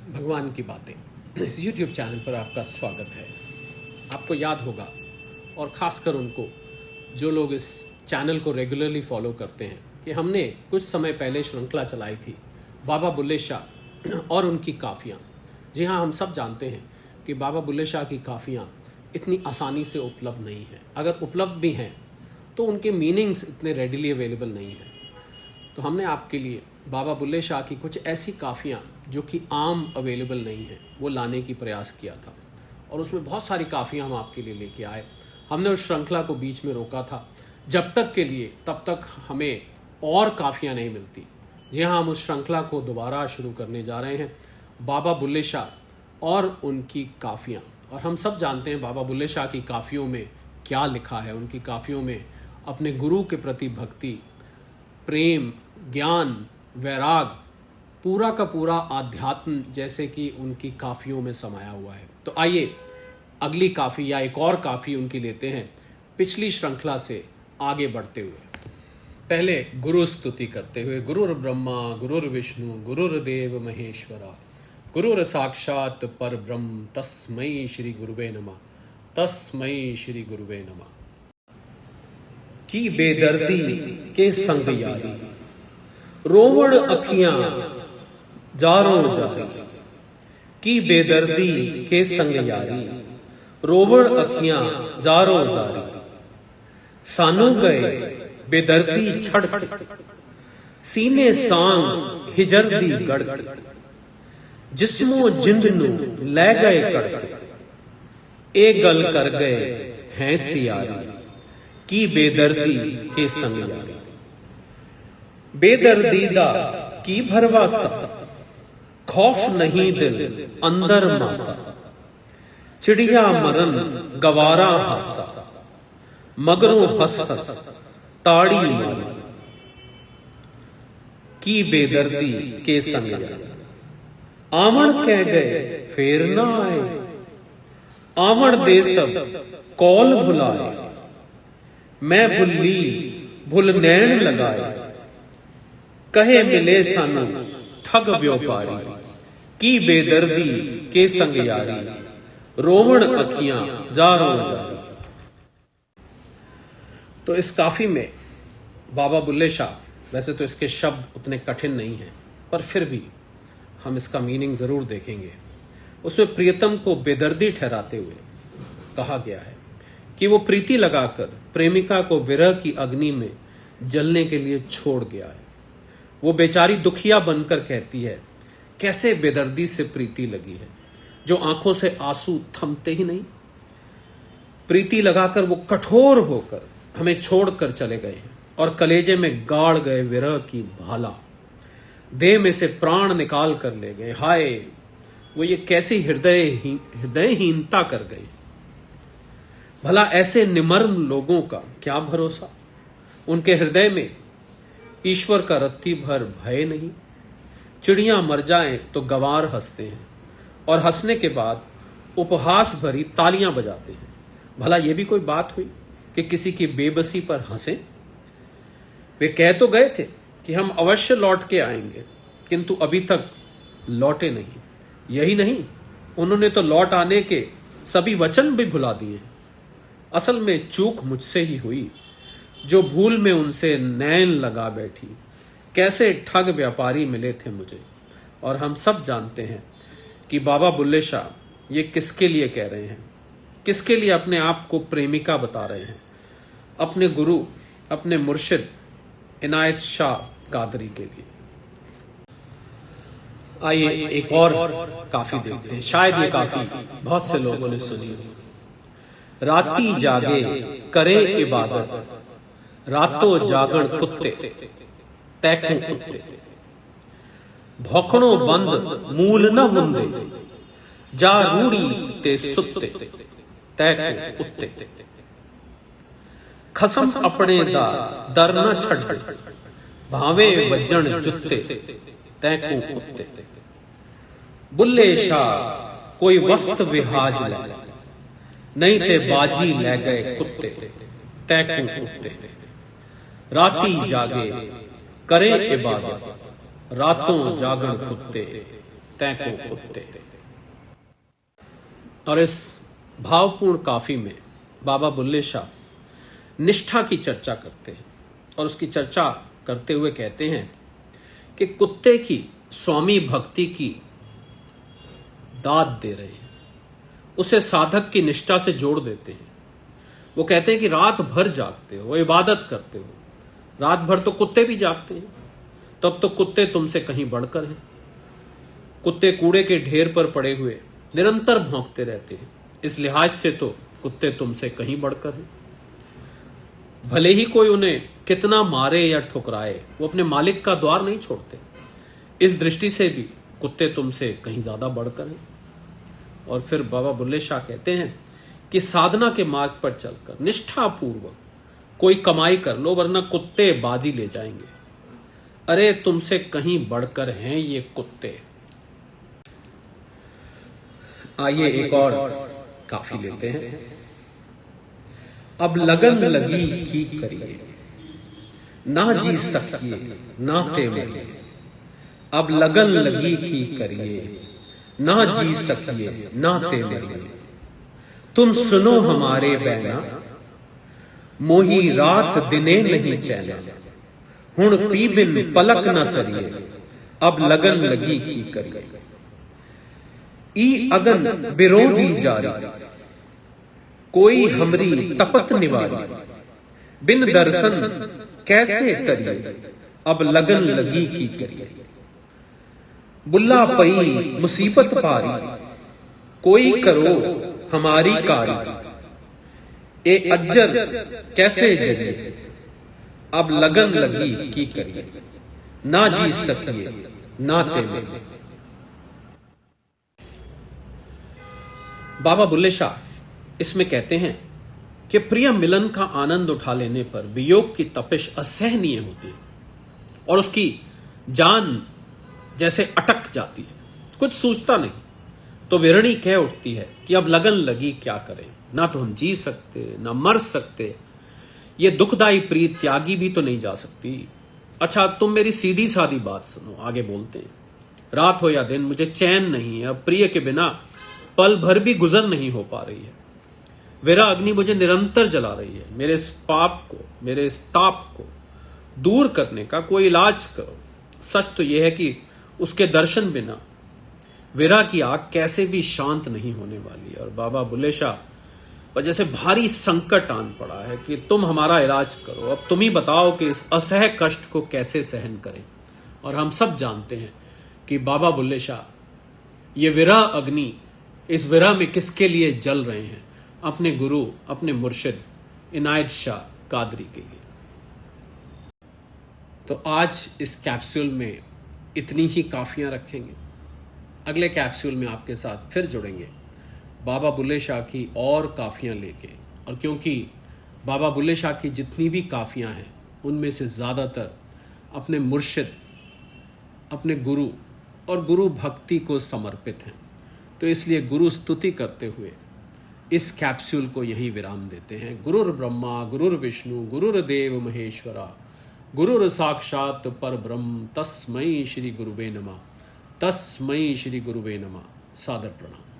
भगवान की बातें इस YouTube चैनल पर आपका स्वागत है। आपको याद होगा, और ख़ासकर उनको जो लोग इस चैनल को रेगुलरली फॉलो करते हैं, कि हमने कुछ समय पहले श्रृंखला चलाई थी बाबा बुल्ले शाह और उनकी काफ़ियाँ। जी हाँ, हम सब जानते हैं कि बाबा बुल्ले शाह की काफ़ियाँ इतनी आसानी से उपलब्ध नहीं हैं। अगर उपलब्ध भी हैं तो उनके मीनिंग्स इतने रेडिली अवेलेबल नहीं हैं। तो हमने आपके लिए बाबा बुल्ले शाह की कुछ ऐसी काफ़ियाँ जो कि आम अवेलेबल नहीं हैं, वो लाने की प्रयास किया था, और उसमें बहुत सारी काफ़ियाँ हम आपके लिए लेके आए। हमने उस श्रृंखला को बीच में रोका था जब तक के लिए, तब तक हमें और काफ़ियाँ नहीं मिलती। जी हाँ, हम उस श्रृंखला को दोबारा शुरू करने जा रहे हैं, बाबा बुल्ले शाह और उनकी काफ़ियाँ। और हम सब जानते हैं बाबा बुल्ले शाह की काफ़ियों में क्या लिखा है। उनकी काफ़ियों में अपने गुरु के प्रति भक्ति, प्रेम, ज्ञान, वैराग, पूरा का पूरा आध्यात्म जैसे कि उनकी काफ़ियों में समाया हुआ है। तो आइए अगली काफ़ी या एक और काफ़ी उनकी लेते हैं, पिछली श्रृंखला से आगे बढ़ते हुए। पहले गुरु स्तुति करते हुए, गुरुर् ब्रह्मा गुरुर्विष्णु गुरुर्देव महेश्वरा गुरुर साक्षात पर ब्रह्म तस्मै श्री गुरुवे नमः, तस्मै श्री गुरुवे नमः। की बेदर्दी के संग यारी, रोवण अखियां जारों जारी। की बेदर्दी के संग यारी, रोवण अखियां जारों जारी। सानू गए बेदर्दी छड़, सीने सांग हिजरदी गड़। जिस्मों जिंद नू लै गए कड़के, ए गल कर गए हैं सियारी। की बेदर्दी के संग यारी। बेदर्दी दा की भरवासा, खौफ नहीं दिल अंदर मासा। चिड़िया मरन गवारा हासा, मगरों हंस हंस ताड़ी मारी। की बेदर्दी के संग यारी। आवण कह गए फेर ना आए, आवण दे सब कौल भुलाए। मैं भुल्ली भुल नैन लगाए, कहे मिले सानू ठग व्यापारी। की बेदर्दी के संग यारी, रोवण अखियां जारों जारी। तो इस काफी में बाबा बुल्ले शाह, वैसे तो इसके शब्द उतने कठिन नहीं हैं, पर फिर भी हम इसका मीनिंग जरूर देखेंगे। उसमें प्रियतम को बेदर्दी ठहराते हुए कहा गया है कि वो प्रीति लगाकर प्रेमिका को विरह की अग्नि में जलने के लिए छोड़ गया है। वो बेचारी दुखिया बनकर कहती है, कैसे बेदर्दी से प्रीति लगी है, जो आंखों से आंसू थमते ही नहीं। प्रीति लगाकर वो कठोर होकर हमें छोड़कर चले गए हैं, और कलेजे में गाड़ गए विरह की भाला। देह में से प्राण निकाल कर ले गए। हाय, वो ये कैसी हृदयहीनता कर गए। भला ऐसे निमर्म लोगों का क्या भरोसा। उनके हृदय में ईश्वर का रत्ती भर भय नहीं। चिड़ियां मर जाएं तो गंवार हंसते हैं, और हंसने के बाद उपहास भरी तालियां बजाते हैं। भला ये भी कोई बात हुई कि किसी की बेबसी पर हंसे। वे कह तो गए थे कि हम अवश्य लौट के आएंगे, किंतु अभी तक लौटे नहीं। यही नहीं, उन्होंने तो लौट आने के सभी वचन भी भुला दिए। असल में चूक मुझसे ही हुई, जो भूल में उनसे नैन लगा बैठी। कैसे ठग व्यापारी मिले थे मुझे। और हम सब जानते हैं कि बाबा बुल्ले शाह ये किसके लिए कह रहे हैं, किसके लिए अपने आप को प्रेमिका बता रहे हैं। अपने गुरु, अपने मुर्शिद इनायत शाह कादरी के लिए। आइए एक और काफी देखते हैं। शायद ये काफी बहुत से लोगों ने सुनी। राती जागे करे इबादत, रातों जागण कुत्ते तैकू कुत्ते। भौखणों बंद मूल न हुंदे, जा रूड़ी ते सुत्ते तैकू उत्ते। खसम अपने दा दर न छड़, भावे वजन जुत्ते तैकू उत्ते। बुल्ले शाह कोई वस्त विहाज लै, नहीं ते बाजी लै गए कुत्ते तैकू उत्ते। राती जागे करे इबादत, रातों जागण कुत्ते तैको कुत्ते। और इस भावपूर्ण काफी में बाबा बुल्ले शाह निष्ठा की चर्चा करते हैं और उसकी चर्चा करते हुए कहते हैं कि कुत्ते की स्वामी भक्ति की दाद दे रहे हैं, उसे साधक की निष्ठा से जोड़ देते हैं। वो कहते हैं कि रात भर जागते हो, इबादत करते हो, रात भर तो कुत्ते भी जागते हैं, तब तो कुत्ते तुमसे कहीं बढ़कर हैं। कुत्ते कूड़े के ढेर पर पड़े हुए निरंतर भौंकते रहते हैं, इस लिहाज से तो कुत्ते तुमसे कहीं बढ़कर हैं। भले ही कोई उन्हें कितना मारे या ठुकराए, वो अपने मालिक का द्वार नहीं छोड़ते। इस दृष्टि से भी कुत्ते तुमसे कहीं ज्यादा बढ़कर हैं। और फिर बाबा बुल्ले शाह कहते हैं कि साधना के मार्ग पर चलकर निष्ठापूर्वक कोई कमाई कर लो, वरना कुत्ते बाजी ले जाएंगे। अरे तुमसे कहीं बढ़कर हैं ये कुत्ते। आइए एक और काफी लेते हैं। अब लगन लगी की करिए, ना जी सकिए ना ते मिले। अब लगन लगी की करिए, ना जी सकिए ना ते मिले। तुम सुनो हमारे बैना, मोही रात दिने नहीं चैना। हुण पी बिन पलक न सरिए, अब लगन लगी की करिए। ई अगन बिरोधी जारी, कोई हमरी तपत निवारी। बिन दर्शन कैसे तरिए, अब लगन लगी की करिए। बुल्ला पई मुसीबत पारी, कोई करो हमारी कारी। ए अज्जर कैसे जगे, अब लगन लगी की करिए। ना जी सकिए ना ते मिले। बाबा बुल्ले शाह इसमें कहते हैं कि प्रिय मिलन का आनंद उठा लेने पर वियोग की तपिश असहनीय होती है और उसकी जान जैसे अटक जाती है, कुछ सूझता नहीं। तो विरणी कह उठती है कि अब लगन लगी क्या करें, ना तो हम जी सकते ना मर सकते, ये दुखदाई प्रीत त्यागी भी तो नहीं जा सकती। अच्छा तुम मेरी सीधी सादी बात सुनो, आगे बोलते हैं। रात हो या दिन मुझे चैन नहीं है, अब प्रिय के बिना पल भर भी गुजर नहीं हो पा रही है। विरह अग्नि मुझे निरंतर जला रही है। मेरे इस पाप को, मेरे इस ताप को दूर करने का कोई इलाज करो। सच तो यह है कि उसके दर्शन बिना विरह की आग कैसे भी शांत नहीं होने वाली है। और बाबा बुल्ले शाह पर जैसे भारी संकट आन पड़ा है कि तुम हमारा इलाज करो, अब तुम ही बताओ कि इस असह कष्ट को कैसे सहन करें। और हम सब जानते हैं कि बाबा बुल्ले शाह ये विरह अग्नि, इस विरह में किसके लिए जल रहे हैं? अपने गुरु, अपने मुर्शिद इनायत शाह कादरी के लिए। तो आज इस कैप्सूल में इतनी ही काफियां रखेंगे। अगले कैप्सूल में आपके साथ फिर जुड़ेंगे बाबा बुल्ले शाह की और काफियां लेके। और क्योंकि बाबा बुल्ले शाह की जितनी भी काफियां हैं उनमें से ज़्यादातर अपने मुर्शिद, अपने गुरु और गुरु भक्ति को समर्पित हैं, तो इसलिए गुरु स्तुति करते हुए इस कैप्सूल को यही विराम देते हैं। गुरुर ब्रह्मा गुरुर विष्णु गुरुर्देव महेश्वरा, गुरुर साक्षात पर ब्रह्म, तस्मै श्री गुरुवे नमः, तस्मै श्री गुरुवे नमः। सादर प्रणाम।